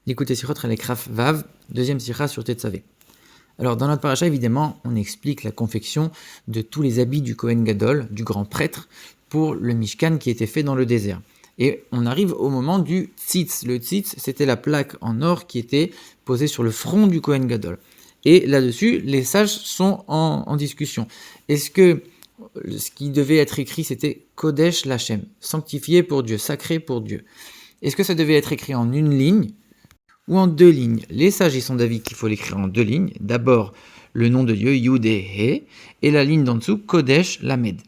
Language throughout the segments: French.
Écoutez Sichot Chelek Vav, deuxième Sicha sur Tetzavé. Alors dans notre paracha, évidemment, on explique la confection de tous les habits du Kohen Gadol, du grand prêtre, pour le Mishkan qui était fait dans le désert. Et on arrive au moment du tzitz. Le tzitz, c'était la plaque en or qui était posée sur le front du Kohen Gadol. Et là-dessus, les sages sont en discussion. Est-ce que ce qui devait être écrit, c'était Kodesh Lachem, sanctifié pour Dieu, sacré pour Dieu? Est-ce que ça devait être écrit en une ligne ou en deux lignes? Les sages, ils sont d'avis qu'il faut l'écrire en deux lignes. D'abord, le nom de Dieu, Yud et He, et la ligne d'en dessous, Kodesh Lamed.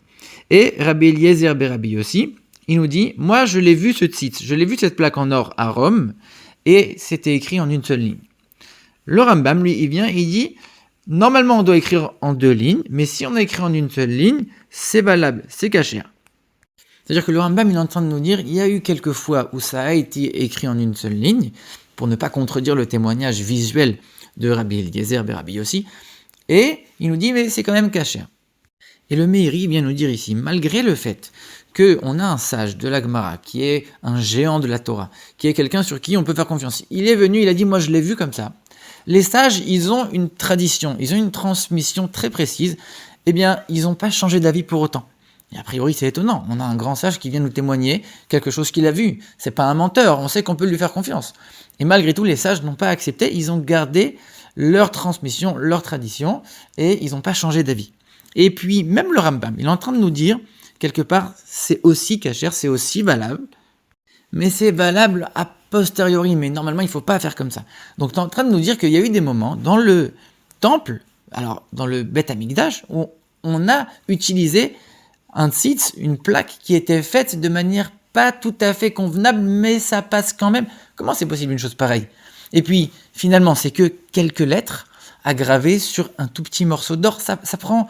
Et Rabbi Eliezer Berabi aussi, il nous dit, moi je l'ai vu ce tzitz, je l'ai vu cette plaque en or à Rome, et c'était écrit en une seule ligne. Le Rambam, lui, il vient, il dit, normalement on doit écrire en deux lignes, mais si on a écrit en une seule ligne, c'est valable, c'est caché. C'est-à-dire que le Rambam, il est en train de nous dire, il y a eu quelques fois où ça a été écrit en une seule ligne, pour ne pas contredire le témoignage visuel de Rabbi Eliezer Berabi aussi, et il nous dit, mais c'est quand même caché. Et le Meiri vient nous dire ici, malgré le fait qu'on a un sage de la Gemara, qui est un géant de la Torah, qui est quelqu'un sur qui on peut faire confiance, il est venu, il a dit, moi je l'ai vu comme ça. Les sages, ils ont une tradition, ils ont une transmission très précise, eh bien, ils n'ont pas changé d'avis pour autant. Et a priori, c'est étonnant. On a un grand sage qui vient nous témoigner quelque chose qu'il a vu. C'est pas un menteur, on sait qu'on peut lui faire confiance. Et malgré tout, les sages n'ont pas accepté, ils ont gardé leur transmission, leur tradition, et ils n'ont pas changé d'avis. Et puis, même le Rambam, il est en train de nous dire, quelque part, c'est aussi kasher, c'est aussi valable, mais c'est valable a posteriori, mais normalement, il ne faut pas faire comme ça. Donc, tu es en train de nous dire qu'il y a eu des moments dans le temple, alors dans le Beth Amikdash, où on a utilisé un tzitz, une plaque qui était faite de manière pas tout à fait convenable, mais ça passe quand même. Comment c'est possible une chose pareille? Et puis, finalement, c'est que quelques lettres à graver sur un tout petit morceau d'or. Ça prend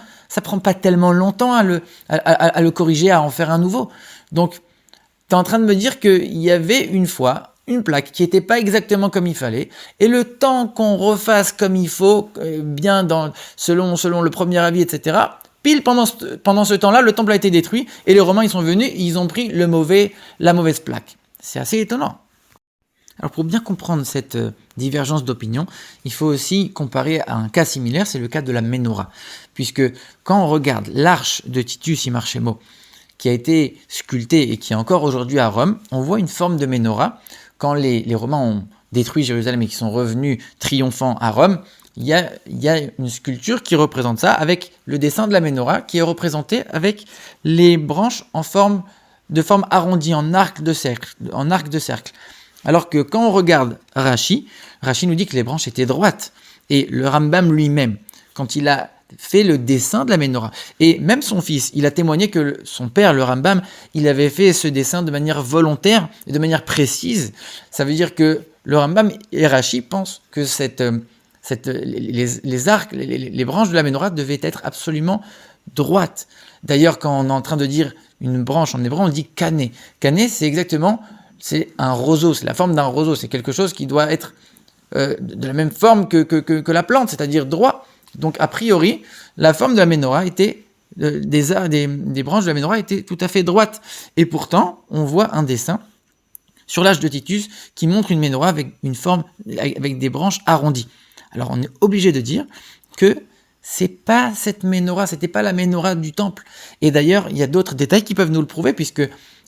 pas tellement longtemps à le corriger, à en faire un nouveau. Donc, tu es en train de me dire qu'il y avait une fois une plaque qui n'était pas exactement comme il fallait, et le temps qu'on refasse comme il faut, bien selon le premier avis, etc., pile pendant ce temps-là, le temple a été détruit, et les Romains ils sont venus, ils ont pris la mauvaise plaque. C'est assez étonnant. Alors pour bien comprendre cette divergence d'opinion, il faut aussi comparer à un cas similaire, c'est le cas de la Ménorah. Puisque quand on regarde l'arche de Titus Imarchemo, qui a été sculptée et qui est encore aujourd'hui à Rome, on voit une forme de Ménorah. Quand les Romains ont détruit Jérusalem et qui sont revenus triomphants à Rome, il y a une sculpture qui représente ça, avec le dessin de la Ménorah, qui est représenté avec les branches de forme arrondie, en arc de cercle. Alors que quand on regarde Rashi nous dit que les branches étaient droites. Et le Rambam lui-même, quand il a fait le dessin de la Ménorah, et même son fils, il a témoigné que son père, le Rambam, il avait fait ce dessin de manière volontaire et de manière précise. Ça veut dire que le Rambam et Rashi pensent que les arcs, les branches de la Ménorah devaient être absolument droites. D'ailleurs, quand on est en train de dire une branche en hébreu, on dit kané. Kané, c'est un roseau, c'est la forme d'un roseau, c'est quelque chose qui doit être de la même forme que la plante, c'est-à-dire droit. Donc a priori, la forme de la Ménorah était, des branches de la Ménorah étaient tout à fait droites. Et pourtant, on voit un dessin sur l'âge de Titus qui montre une Ménorah avec une forme, avec des branches arrondies. Alors on est obligé de dire que c'est pas cette Ménorah, c'était pas la Ménorah du temple. Et d'ailleurs, il y a d'autres détails qui peuvent nous le prouver, puisque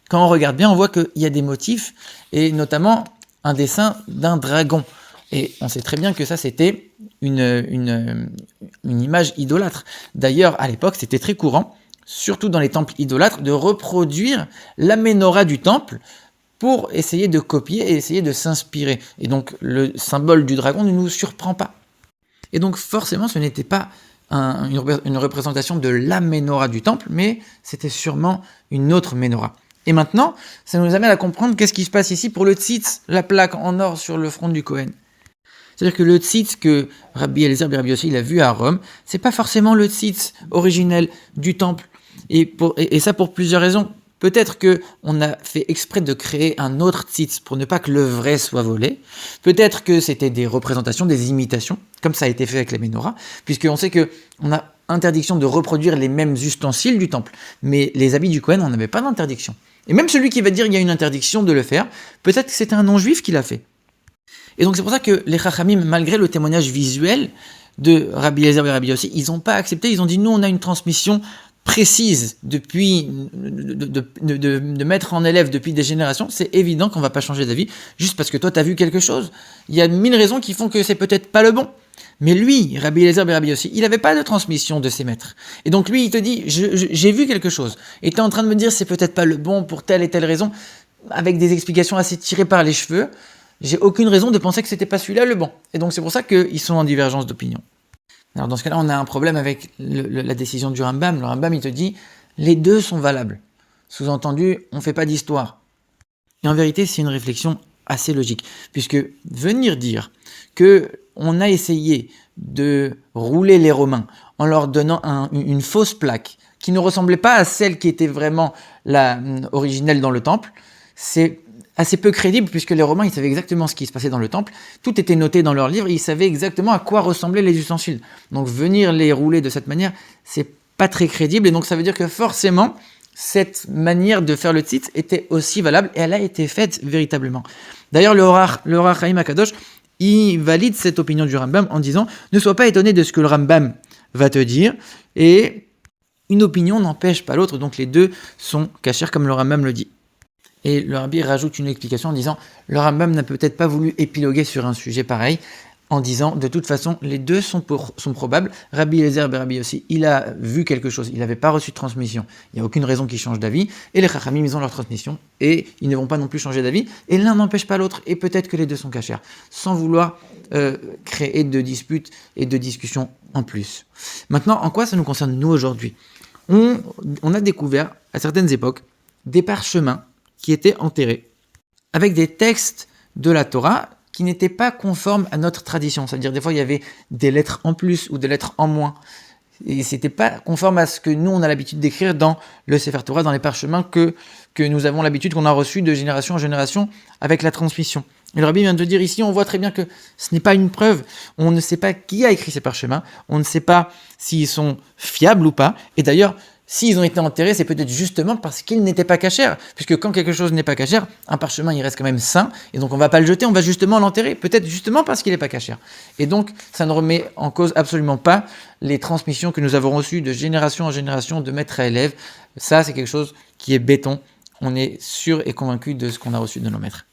quand on regarde bien, on voit qu'il y a des motifs, et notamment un dessin d'un dragon. Et on sait très bien que ça, c'était une image idolâtre. D'ailleurs, à l'époque, c'était très courant, surtout dans les temples idolâtres, de reproduire la Ménorah du temple pour essayer de copier et essayer de s'inspirer. Et donc, le symbole du dragon ne nous surprend pas. Et donc, forcément, ce n'était pas une représentation de la Ménorah du temple, mais c'était sûrement une autre Ménorah. Et maintenant, ça nous amène à comprendre qu'est-ce qui se passe ici pour le tzitz, la plaque en or sur le front du Kohen. C'est-à-dire que le tzitz que Rabbi Eliezer Berabi aussi il a vu à Rome, c'est pas forcément le tzitz originel du temple. Et ça pour plusieurs raisons. Peut-être qu'on a fait exprès de créer un autre tzitz pour ne pas que le vrai soit volé. Peut-être que c'était des représentations, des imitations, comme ça a été fait avec les Ménorah, puisqu'on sait qu'on a interdiction de reproduire les mêmes ustensiles du temple. Mais les habits du Kohen, on n'avait pas d'interdiction. Et même celui qui va dire qu'il y a une interdiction de le faire, peut-être que c'était un non-juif qui l'a fait. Et donc c'est pour ça que les Chachamim, malgré le témoignage visuel de Rabbi Eliezer et Rabbi Yossi, ils n'ont pas accepté, ils ont dit nous on a une transmission précise depuis de maître en élève depuis des générations, c'est évident qu'on ne va pas changer d'avis juste parce que toi tu as vu quelque chose. Il y a 1000 raisons qui font que c'est peut-être pas le bon. Mais lui, Rabbi Eliezer et Rabbi Yossi, il n'avait pas de transmission de ses maîtres. Et donc lui, il te dit, j'ai vu quelque chose. Et tu es en train de me dire, c'est peut-être pas le bon pour telle et telle raison, avec des explications assez tirées par les cheveux. J'ai aucune raison de penser que c'était pas celui-là le bon. Et donc c'est pour ça qu'ils sont en divergence d'opinion. Alors dans ce cas-là, on a un problème avec la décision du Rambam. Le Rambam, il te dit, les deux sont valables. Sous-entendu, on ne fait pas d'histoire. Et en vérité, c'est une réflexion assez logique. Puisque venir dire que on a essayé de rouler les Romains en leur donnant une fausse plaque qui ne ressemblait pas à celle qui était vraiment la originelle dans le temple, c'est assez peu crédible puisque les Romains ils savaient exactement ce qui se passait dans le temple, tout était noté dans leurs livres, ils savaient exactement à quoi ressemblaient les ustensiles. Donc venir les rouler de cette manière, c'est pas très crédible et donc ça veut dire que forcément cette manière de faire le tzitz était aussi valable et elle a été faite véritablement. D'ailleurs le Orach Chaim HaKadosh il valide cette opinion du Rambam en disant « Ne sois pas étonné de ce que le Rambam va te dire » et une opinion n'empêche pas l'autre, donc les deux sont cachers comme le Rambam le dit. Et le Rabbi rajoute une explication en disant « Le Rambam n'a peut-être pas voulu épiloguer sur un sujet pareil » en disant de toute façon les deux sont probables. Rabbi Eliezer et Rabbi Yossi, il a vu quelque chose, il n'avait pas reçu de transmission, il n'y a aucune raison qu'il change d'avis, et les Chachamim ils ont leur transmission, et ils ne vont pas non plus changer d'avis, et l'un n'empêche pas l'autre, et peut-être que les deux sont cachers, sans vouloir créer de disputes et de discussions en plus. Maintenant, en quoi ça nous concerne nous aujourd'hui ? On a découvert à certaines époques des parchemins qui étaient enterrés, avec des textes de la Torah qui n'étaient pas conformes à notre tradition. C'est-à-dire, des fois, il y avait des lettres en plus ou des lettres en moins. Et c'était pas conforme à ce que nous, on a l'habitude d'écrire dans le Sefer Torah, dans les parchemins que nous avons l'habitude, qu'on a reçus de génération en génération avec la transmission. Et le Rabbi vient de dire ici, on voit très bien que ce n'est pas une preuve. On ne sait pas qui a écrit ces parchemins. On ne sait pas s'ils sont fiables ou pas. Et d'ailleurs, s'ils ont été enterrés, c'est peut-être justement parce qu'ils n'étaient pas cachers. Puisque quand quelque chose n'est pas cachère, un parchemin, il reste quand même sain. Et donc, on ne va pas le jeter, on va justement l'enterrer. Peut-être justement parce qu'il n'est pas cachère. Et donc, ça ne remet en cause absolument pas les transmissions que nous avons reçues de génération en génération, de maître à élève. Ça, c'est quelque chose qui est béton. On est sûr et convaincu de ce qu'on a reçu de nos maîtres.